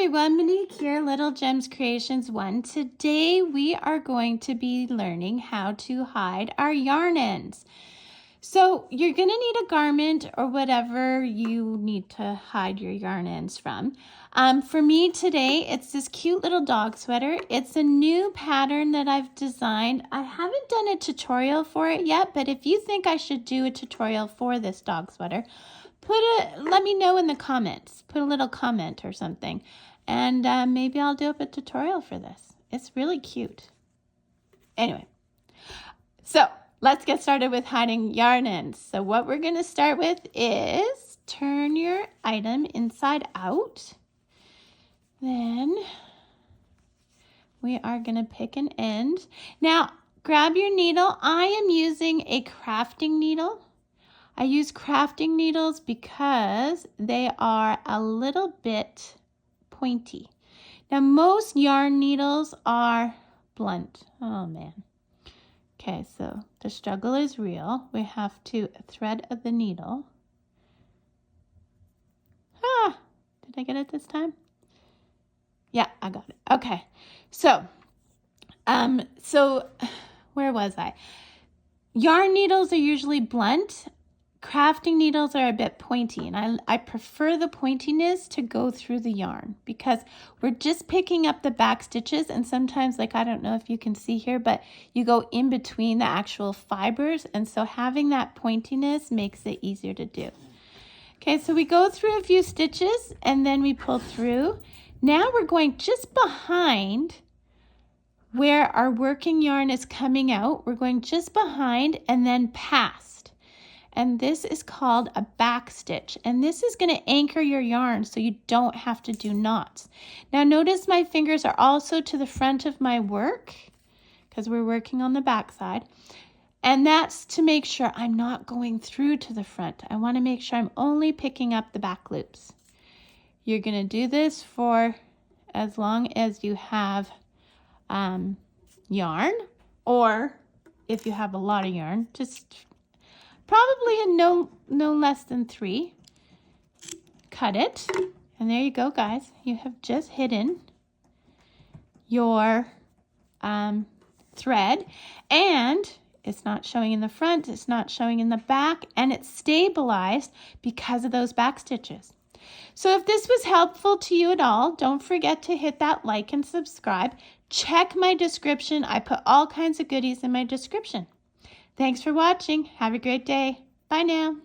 everyone, Monique here, Little Gems Creations 1. Today we are going to be learning how to hide our yarn ends. So you're going to need a garment or whatever you need to hide your yarn ends from. For me today, it's this cute little dog sweater. It's a new pattern that I've designed. I haven't done a tutorial for it yet, but if you think I should do a tutorial for this dog sweater, let me know in the comments. Put a little comment or something, and maybe I'll do up a tutorial for this. It's really cute. Anyway, so let's get started with hiding yarn ends. So what we're going to start with is turn your item inside out. Then we are going to pick an end. Now grab your needle. I am using a crafting needle. I use crafting needles because they are a little bit pointy. Now most yarn needles are blunt. Oh man. Okay, so the struggle is real. We have to thread the needle. Did I get it this time? Yeah, I got it. Okay, so where was I? Yarn needles are usually blunt. Crafting needles are a bit pointy, and I prefer the pointiness to go through the yarn because we're just picking up the back stitches, and sometimes, like, I don't know if you can see here, but you go in between the actual fibers, and so having that pointiness makes it easier to do. Okay, so we go through a few stitches and then we pull through. Now we're going just behind where our working yarn is coming out. We're going just behind and then past. And this is called a back stitch, and this is going to anchor your yarn so you don't have to do knots. Now notice my fingers are also to the front of my work because we're working on the back side, and that's to make sure I'm not going through to the front. I want to make sure I'm only picking up the back loops. You're going to do this for as long as you have yarn, or if you have a lot of yarn, just probably in no less than 3. Cut it. And there you go, guys. You have just hidden your thread. And it's not showing in the front. It's not showing in the back. And it's stabilized because of those back stitches. So if this was helpful to you at all, don't forget to hit that like and subscribe. Check my description. I put all kinds of goodies in my description. Thanks for watching. Have a great day. Bye now.